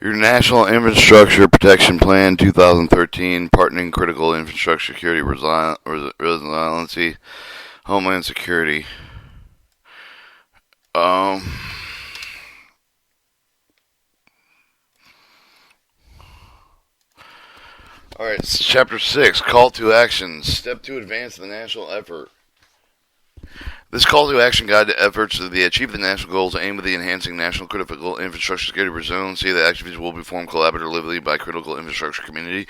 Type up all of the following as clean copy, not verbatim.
Your National Infrastructure Protection Plan 2013, Partnering Critical Infrastructure Security Resiliency, Homeland Security. Um, Alright, Chapter 6, Call to Action. Step to advance the national effort. This call to action guide to efforts to achieve the national goals aimed at enhancing national critical infrastructure security resiliency. The activities will be formed collaboratively by critical infrastructure community,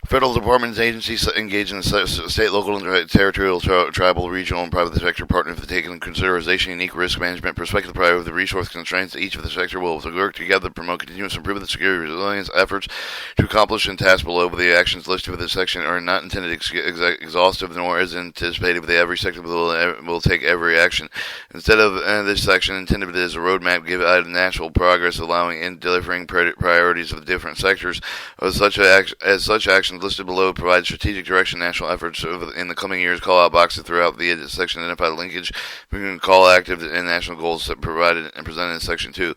federal departments, agencies engaged in the state, local, and territorial, tribal, regional, and private sector partners have taken into consideration unique risk management perspective, priority of the resource constraints. Each of the sector will work together to promote continuous improvement of security resilience efforts to accomplish and tasks below. The actions listed for this section are not intended exhaustive, nor is anticipated that every sector will take every action. Instead of this section intended as a roadmap, give out national progress, allowing and delivering priorities of the different sectors. As such actions listed below provide strategic direction national efforts in the coming years. Call out boxes throughout the section identify the linkage between call active and national goals provided and presented in section 2.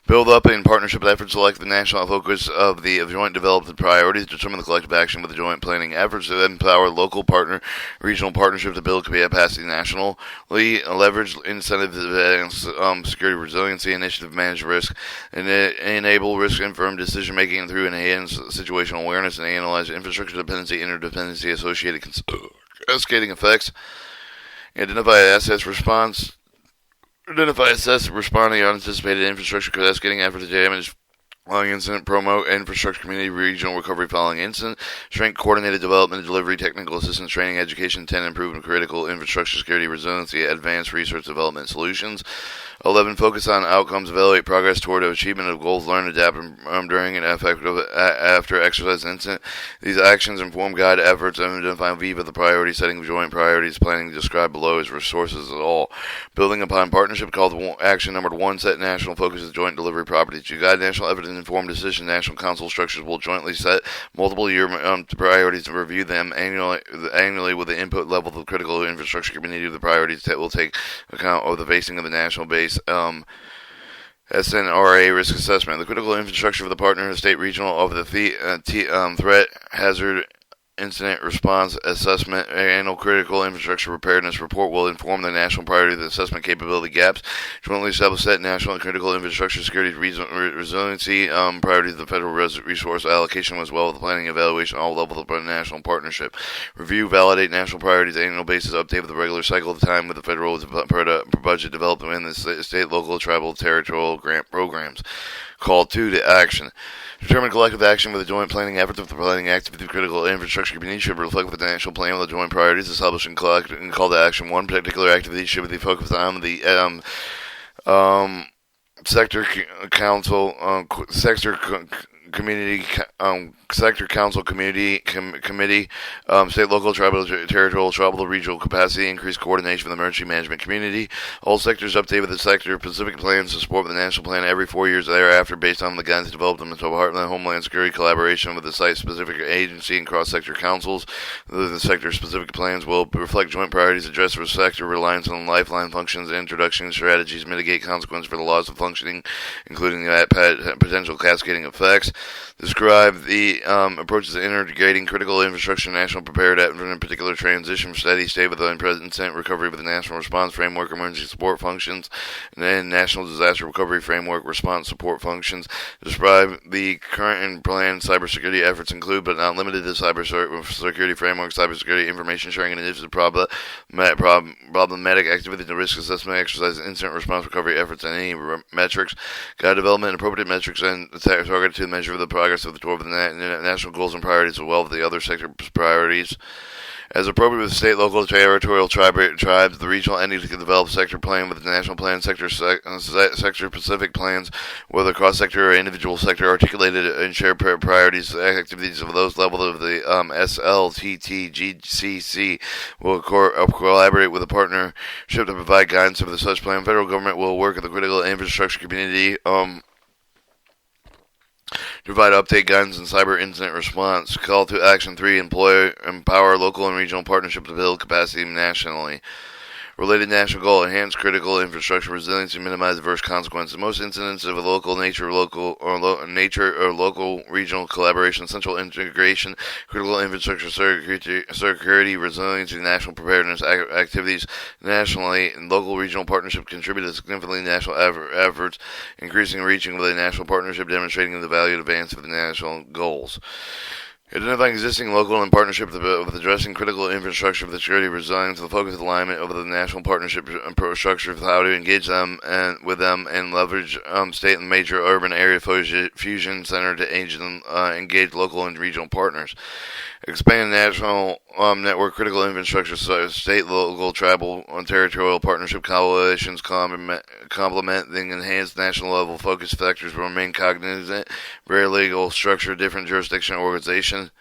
Build up in partnership efforts, select the national focus of the joint developed priorities, determine the collective action with the joint planning efforts to empower local partner regional partnership to build capacity nationally, leverage incentives to advance security resiliency, initiative manage risk, and enable risk informed decision making through enhanced situational awareness and analyze infrastructure dependency, interdependency, associated cascading effects. Identify assets response. Identify assess responding to unanticipated infrastructure cascading efforts to damage following incident, promote infrastructure community regional recovery following incident, strength coordinated development and delivery, technical assistance, training, education, intent, improvement, critical infrastructure security resiliency, advanced research development solutions. 11. Focus on outcomes, evaluate progress toward achievement of goals, learn, adapt during and after exercise incident. These actions inform guide efforts and identify VIVA the priority setting, joint priorities, planning described below as resources at all. Building upon partnership, called action number 1, set national focus as joint delivery properties. To guide national efforts and inform decision, national council structures will jointly set multiple year priorities and review them annually with the input level of the critical infrastructure community. The priorities that will take account of the facing of the national base SNRA risk assessment. The critical infrastructure of the partner, state, regional, of the threat, hazard, incident response assessment, annual critical infrastructure preparedness report will inform the national priority of the assessment capability gaps, jointly establish set national and critical infrastructure security resiliency priorities of the federal resource allocation as well as the planning evaluation all levels of the national partnership. Review, validate national priorities annual basis, update with the regular cycle of time with the federal budget development in the state, local, tribal, territorial grant programs. Call 2 to action. Determine collective action with the joint planning efforts of the planning activity of critical infrastructure community should reflect with the national plan with the joint priorities established and call to action. One particular activity should be focused on the sector council, sector council community committee, state, local, tribal, territorial, tribal, regional capacity, increased coordination with the emergency management community. All sectors update with the sector specific plans to support the national plan every 4 years thereafter based on the guidance developed in the Department of Homeland Security collaboration with the site-specific agency and cross-sector councils. The sector-specific plans will reflect joint priorities, address the sector reliance on lifeline functions, introduction strategies, mitigate consequences for the loss of functioning, including potential cascading effects. Describe the approaches to integrating critical infrastructure national prepared in particular transition from steady state with the present recovery with the national response framework, emergency support functions, and then national disaster recovery framework response support functions. Describe the current and planned cybersecurity efforts include but not limited to cybersecurity framework, cybersecurity information sharing and initiative problematic activity and risk assessment exercise, incident response recovery efforts, and any metrics. Guide development and appropriate metrics and targeted to measure the progress of the national goals and priorities as well as the other sector priorities. As appropriate with state, local, territorial, tribes, the regional entity can develop sector plan with the national plan, sector-specific plans, whether cross-sector or individual sector, articulated and shared priorities, activities of those levels of the SLTTGCC will collaborate with a partnership to provide guidance for the such plan. Federal government will work with the critical infrastructure community to provide update guidance and cyber incident response. Call to action 3, empower local and regional partnership to build capacity nationally. Related national goal: enhance critical infrastructure resiliency, minimize adverse consequences. Most incidents of a local nature, local regional collaboration, central integration, critical infrastructure security, resiliency, national preparedness activities nationally and local regional partnership contribute significantly to national efforts, increasing reaching with a national partnership, demonstrating the value of advance of the national goals. Identifying existing local and partnership with addressing critical infrastructure for the security resilience, the focus alignment of the national partnership structure of how to engage them and with them and leverage state and major urban area fusion center to engage local and regional partners. Expand national network critical infrastructure, state, local, tribal, and territorial partnership coalitions complementing enhanced national level focus factors will remain cognizant, very legal structure, different jurisdiction organization.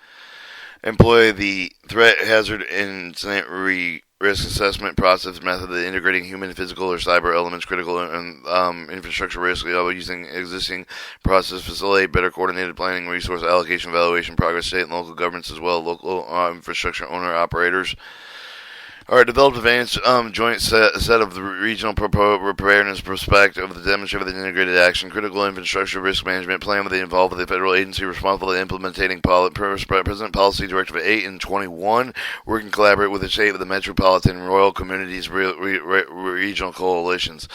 Employ the threat, hazard, incident risk assessment process method of integrating human, physical, or cyber elements, critical infrastructure risk using existing process, facilitate better coordinated planning, resource allocation, evaluation, progress, state and local governments as well, local infrastructure owner operators. Alright, developed advanced joint set of the regional preparedness perspective of the demonstrated integrated action, critical infrastructure risk management plan with the involved with the federal agency responsible for implementing President Policy Directive 8 and 21, working collaborate with the state of the metropolitan rural communities, regional coalitions.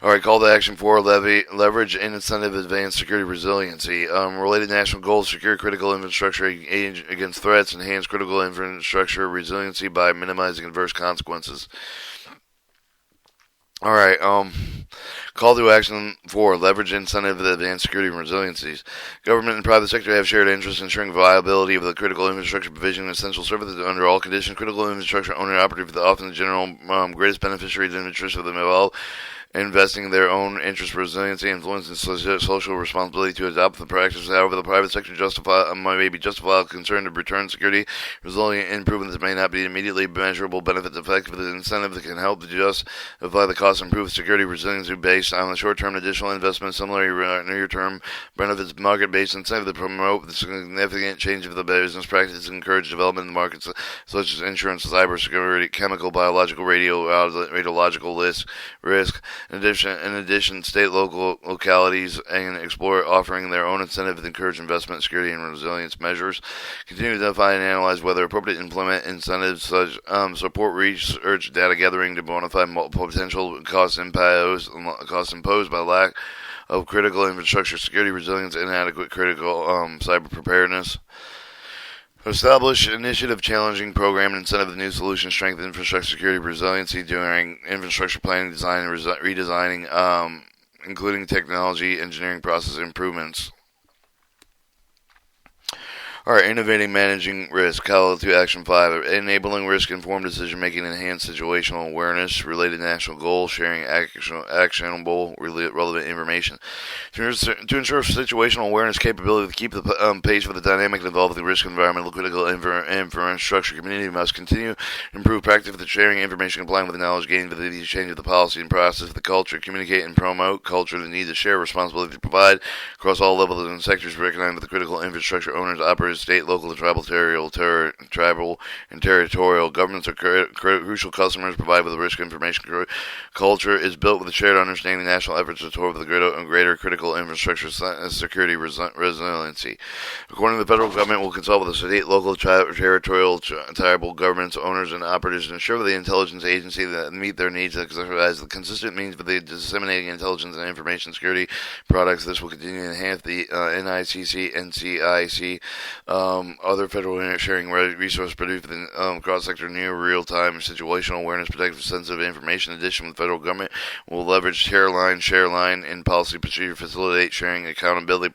Alright, call to action 4, leverage and incentive advanced security resiliency. Related national goals: secure critical infrastructure against threats, enhance critical infrastructure resiliency by minimizing adverse consequences. Alright, call to action 4, leverage incentive advanced security and resiliencies. Government and private sector have shared interest in ensuring viability of the critical infrastructure provision and essential services under all conditions. Critical infrastructure owner operative, often the general greatest beneficiaries and interests of them involved, investing their own interest, resiliency, influence, and social responsibility to adopt the practices. However, the private sector may be justified concern to return security, resilient improvements may not be immediately measurable benefits. Effective incentive that can help to justify the cost, improve security resiliency based on the short-term additional investment. Similarly, near-term benefits, market-based incentive that promote the significant change of the business practices, encourage development in the markets such as insurance, cybersecurity, chemical, biological, radiological risk. In addition, state, localities and explore offering their own incentive to encourage investment, security, and resilience measures. Continue to identify and analyze whether appropriate to implement incentives such support research, data gathering to identify potential costs imposed by lack of critical infrastructure, security, resilience, inadequate critical cyber preparedness. Establish initiative challenging program and incentive of new solutions, strengthen infrastructure security resiliency during infrastructure planning, design, and redesigning, including technology, engineering process improvements. Alright, innovating managing risk. Call to action 5. Enabling risk-informed decision-making, enhanced situational awareness, related national goals, sharing actionable, relevant information. To ensure situational awareness capability to keep the pace with the dynamic and evolving risk environmental critical infrastructure community must continue to improve practice with the sharing information, complying with the knowledge gained with the change of the policy and process, the culture, communicate and promote culture, the need to share, responsibility to provide across all levels and sectors, recognize with the critical infrastructure owners, operators, state, local, tribal, and territorial governments are crucial customers. Provide with the risk information culture is built with a shared understanding. National efforts toward the greater critical infrastructure security resiliency. According to the federal government, will consult with the state, local, territorial, tribal governments, owners, and operators to ensure the intelligence agency that meet their needs and exercise the consistent means for the disseminating intelligence and information security products. This will continue to enhance the NICC, NCIC, other federal sharing resources produced within cross-sector near real-time situational awareness, protective sensitive information. In addition, the federal government will leverage share line, and policy procedure facilitate sharing accountability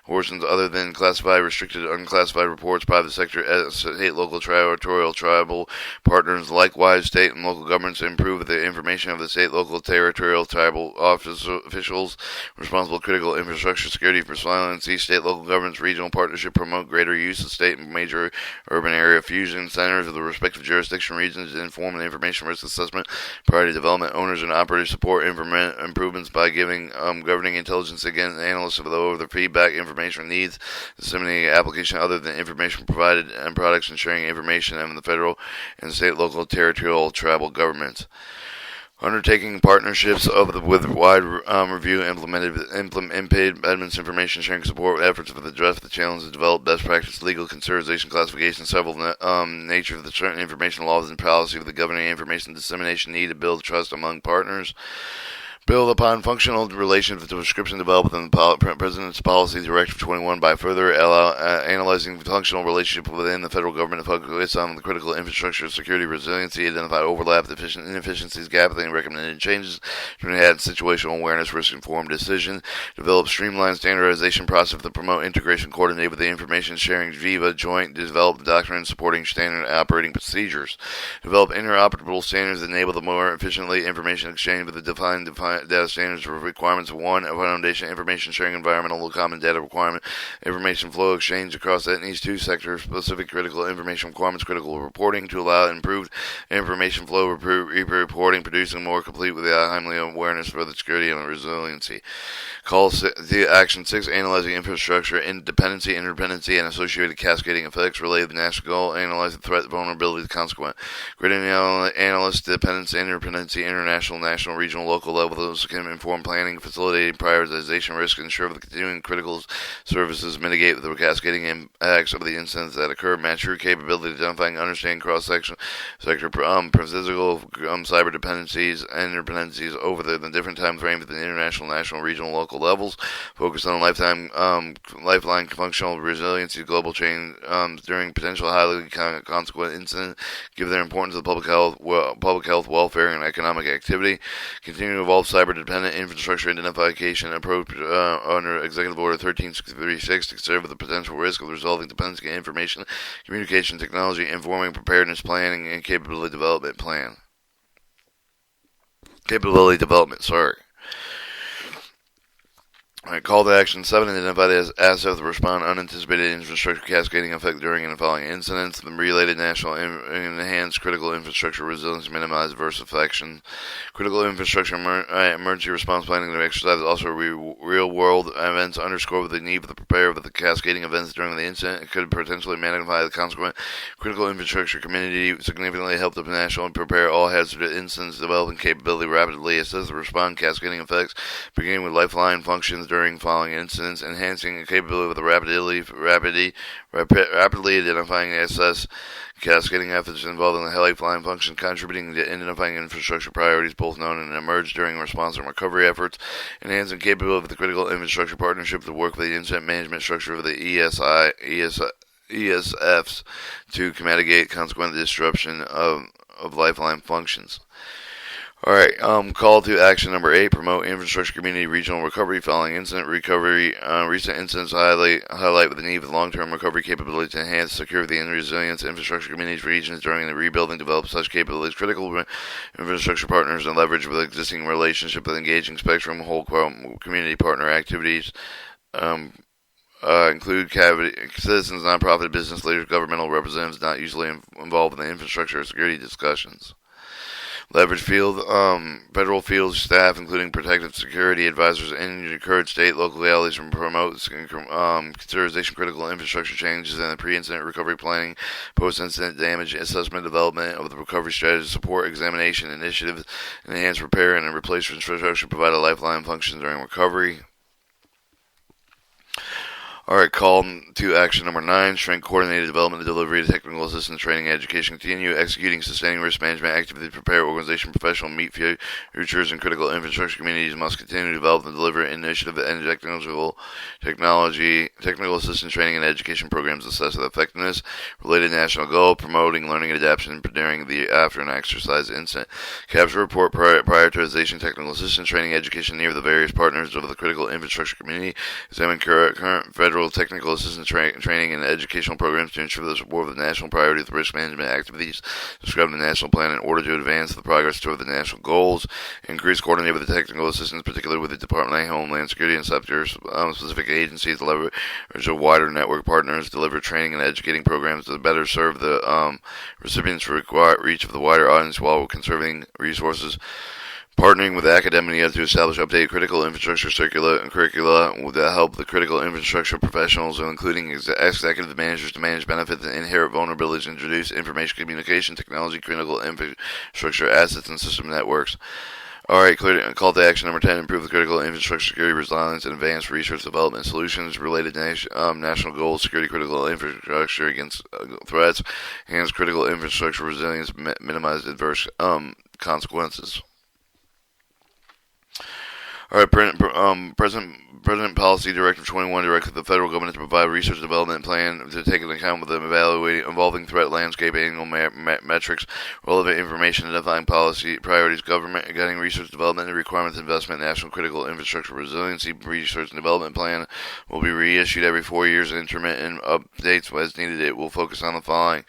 portions other than classified, restricted, unclassified reports. Private sector, state, local, territorial, tribal partners, likewise, state and local governments improve the information of the state, local, territorial, tribal officials responsible for critical infrastructure security for resiliency. State, local governments, regional partnership promote greater greater use of state and major urban area fusion centers of the respective jurisdiction regions to inform the information risk assessment, priority development, owners and operators support improvements by giving governing intelligence against analysts over their feedback, information needs, disseminating application other than information provided and products, and sharing information in the federal and state, local, territorial, tribal governments. Undertaking partnerships with wide review, implemented admins information sharing support efforts to address the challenges, develop best practice, legal consideration, classification, several nature of the certain information laws and policy of the governing information dissemination need to build trust among partners. Build upon functional relations with the description developed in the President's Policy Directive 21 by further analyzing the functional relationship within the federal government to focus on the critical infrastructure, security, resiliency, identify overlap, inefficiencies, gaps, and recommended changes to enhance situational awareness, risk-informed decision. Develop streamlined standardization process to promote integration, coordinate with the information sharing Viva joint, develop doctrine supporting standard operating procedures. Develop interoperable standards that enable the more efficiently information exchange with the defined data standards for requirements. One, a foundation information sharing environmental common data requirement, information flow exchange across these two sectors, specific critical information requirements, critical reporting to allow improved information flow reporting, producing more complete with the timely awareness for the security and resiliency. Call to action 6, analyzing infrastructure dependency, interdependency, and associated cascading effects related to the national goal, analyze the threat, vulnerability, the consequent. Grading analyst dependency, interdependency, international, national, regional, local levels can inform planning, facilitating prioritization risk, ensure the continuing critical services mitigate the cascading impacts of the incidents that occur, mature capability identifying, understanding cross-section, sector, physical, cyber dependencies, and interdependencies over the different time frames within international, national, regional, local levels, focus on lifeline functional resiliency, global change during potential highly consequent incident, give their importance to the public health, welfare, and economic activity, continue to evolve cyber-dependent infrastructure identification approach under Executive Order 13636 to consider the potential risk of resolving dependency on information, communication technology, informing preparedness planning, and capability development plan. Alright, call to action 7, identify the assets that respond unanticipated infrastructure cascading effect during and following incidents. The related national enhanced critical infrastructure resilience, minimize adverse affection. Critical infrastructure emergency response planning to exercise also real-world events underscore the need to prepare for the cascading events during the incident. It could potentially magnify the consequent critical infrastructure community, significantly help the national and prepare all hazardous incidents, developing capability rapidly, assess the respond cascading effects, beginning with lifeline functions during following incidents, enhancing the capability with the rapidly identifying assess cascading efforts involving the lifeline function, contributing to identifying infrastructure priorities, both known and emerged during response and recovery efforts, enhancing capability of the critical infrastructure partnership to work with the incident management structure of the ESFs to mitigate consequent disruption of lifeline functions. Alright, call to action number 8, promote infrastructure community regional recovery following incident recovery. Recent incidents highlight the need for long-term recovery capability to enhance security and resilience infrastructure communities regions during the rebuilding, develop such capabilities, critical infrastructure partners, and leverage with existing relationship with engaging spectrum whole community partner activities. Include citizens, nonprofit, business leaders, governmental representatives not usually involved in the infrastructure or security discussions. Leverage federal field staff, including protective security advisors, and encourage state localities to promote consideration critical infrastructure changes in the pre-incident recovery planning, post-incident damage assessment, development of the recovery strategy, support examination initiatives, enhance repair and replace infrastructure, provide a lifeline function during recovery. Alright, call to action number 9, strengthen coordinated development and delivery of technical assistance, training, and education. Continue executing sustaining risk management activities, prepare organization professional meet futures and critical infrastructure communities must continue to develop and deliver initiative and technical assistance, training, and education programs assess the effectiveness, related national goal, promoting learning and adaptation during the after and exercise incident. Capture report prioritization, technical assistance, training, education near the various partners of the critical infrastructure community. Examine current federal structural, technical assistance training, and educational programs to ensure the support of the national priorities of risk management activities described in the national plan in order to advance the progress toward the national goals. Increase coordinate with the technical assistance, particularly with the Department of Homeland Security and sector-specific agencies, leverage a wider network partners, deliver training and educating programs to better serve the recipients for reach of the wider audience while conserving resources. Partnering with academia to establish updated critical infrastructure curricula that help the critical infrastructure professionals, including executive managers, to manage benefits and inherent vulnerabilities, introduce information communication technology, critical infrastructure assets, and system networks. Alright, call to action number 10, improve the critical infrastructure security resilience and advanced research development solutions related to national goals, security critical infrastructure against threats, enhance critical infrastructure resilience, minimize adverse consequences. All right, President Policy Directive 21 directed the federal government to provide a research development plan to take into account with the evolving threat landscape, annual metrics, relevant information, identifying policy priorities, government guiding research development, and requirements investment, national critical infrastructure resiliency research and development plan will be reissued every 4 years. Intermittent updates as needed. It will focus on the following: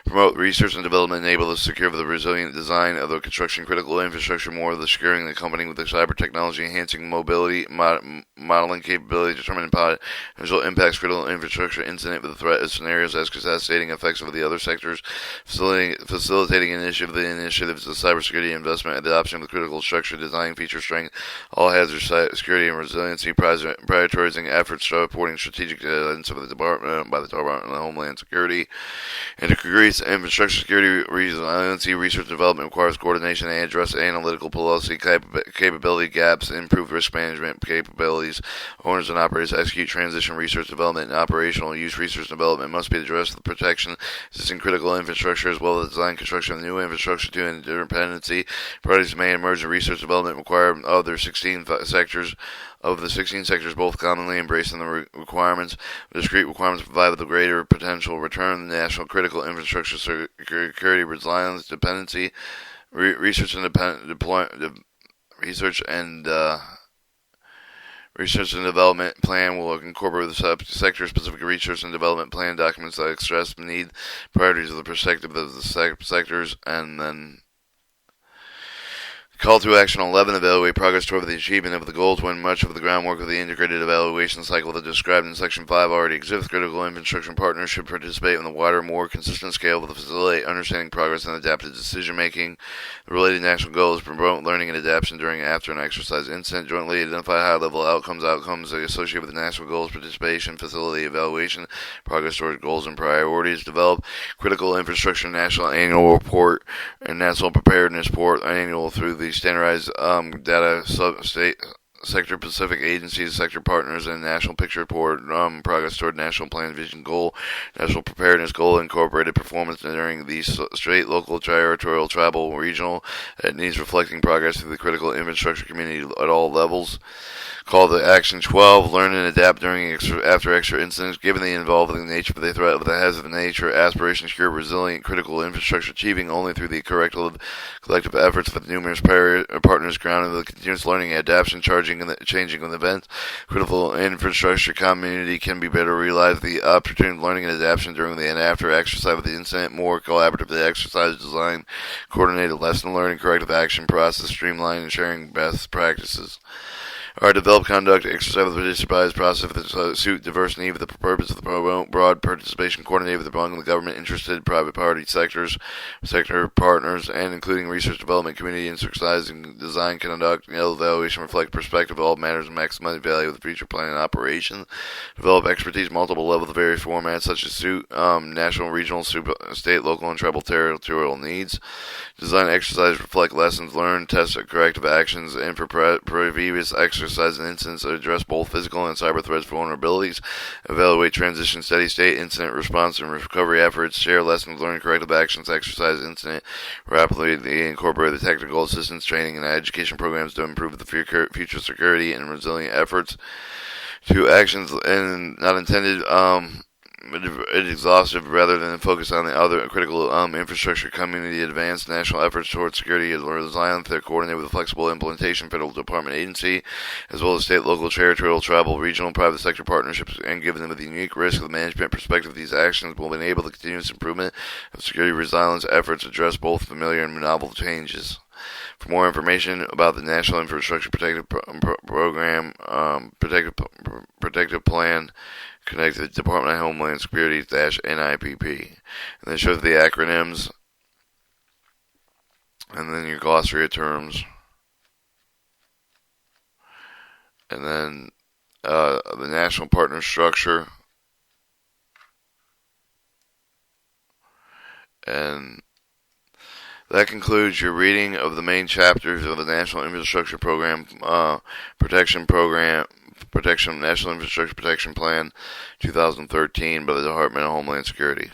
promote research and development, enable the secure the resilient design of the construction critical infrastructure, more of the securing the company with the cyber technology, enhancing mobility, modeling capability, determining potential impacts, critical infrastructure incident with the threat of scenarios as cascading effects of the other sectors, facilitating the initiatives of cybersecurity investment, adoption of the critical structure, design, feature strength, all hazard security and resiliency, prioritizing efforts supporting strategic guidance of the Department of Homeland Security, and to increase infrastructure security resiliency. Research and development requires coordination and address analytical policy capability gaps, improve risk management capabilities. Owners and operators execute transition research development and operational use research development must be addressed the protection existing critical infrastructure as well as design construction of new infrastructure to interdependency. Priorities may emerge in research development require of their 16 sectors. Of the 16 sectors, both commonly embracing the requirements, discrete requirements provide the greater potential return the national critical infrastructure security resilience dependency, research and development plan will incorporate the sector-specific research and development plan documents that express the need, priorities of the perspective of the sectors, and then call to action 11, evaluate progress toward the achievement of the goals when much of the groundwork of the integrated evaluation cycle that described in Section 5 already exists. Critical infrastructure partners should participate on the wider, more consistent scale to facilitate understanding progress and adaptive decision-making. The related national goals promote learning and adaptation during, after, an exercise incident. Jointly identify high-level outcomes associated with the national goals, participation, facility evaluation, progress toward goals and priorities. Develop critical infrastructure national annual report and national preparedness report annual through the standardized data state sector-specific agencies, sector partners, and national picture report progress toward national plan vision goal, national preparedness goal, incorporated performance during the state, local, territorial, tribal, regional needs, reflecting progress through the critical infrastructure community at all levels. Call to action 12, learn and adapt during after extra incidents. Given the involving nature of the threat of the hazard of nature, aspiration to secure resilient critical infrastructure, achieving only through the collective efforts of numerous partners grounded in the continuous learning and adaptation, changing of events. Critical infrastructure community can be better realize the opportunity of learning and adaptation during the and after exercise of the incident, more collaborative the exercise design, coordinated lesson learning, corrective action process, streamline and sharing best practices. Our develop conduct, exercise with the participants process that suit diverse need for the purpose of the broad participation, coordinate with among the government, interested, private party sectors, sector partners, and including research development community, exercise and design conduct, evaluation, reflect perspective of all matters, and maximize value of the future planning and operation. Develop expertise, multiple levels of various formats such as suit, national, regional, state, local, and tribal territorial needs. Design exercise, reflect lessons learned, test corrective actions, and for previous exercise and incidents that address both physical and cyber threats vulnerabilities. Evaluate transition, steady state, incident response, and recovery efforts. Share lessons learned, corrective actions, exercise, incident. Rapidly incorporate the technical assistance training and education programs to improve the future security and resilient efforts. 2 actions and not intended. exhaustive rather than focus on the other critical infrastructure. Community advanced national efforts towards security is resilient. They're coordinated with a flexible implementation, federal department agency, as well as state, local, territorial, tribal, regional, private sector partnerships, and given them the unique risk of the management perspective. These actions will enable the continuous improvement of security resilience efforts, address both familiar and novel changes. For more information about the National Infrastructure Protective Program, Protective Plan, connect to the Department of Homeland Security -NIPP. And then it shows the acronyms, and then your glossary of terms, and then the national partner structure, and that concludes your reading of the main chapters of the National Infrastructure Program, National Infrastructure Protection Plan 2013 by the Department of Homeland Security.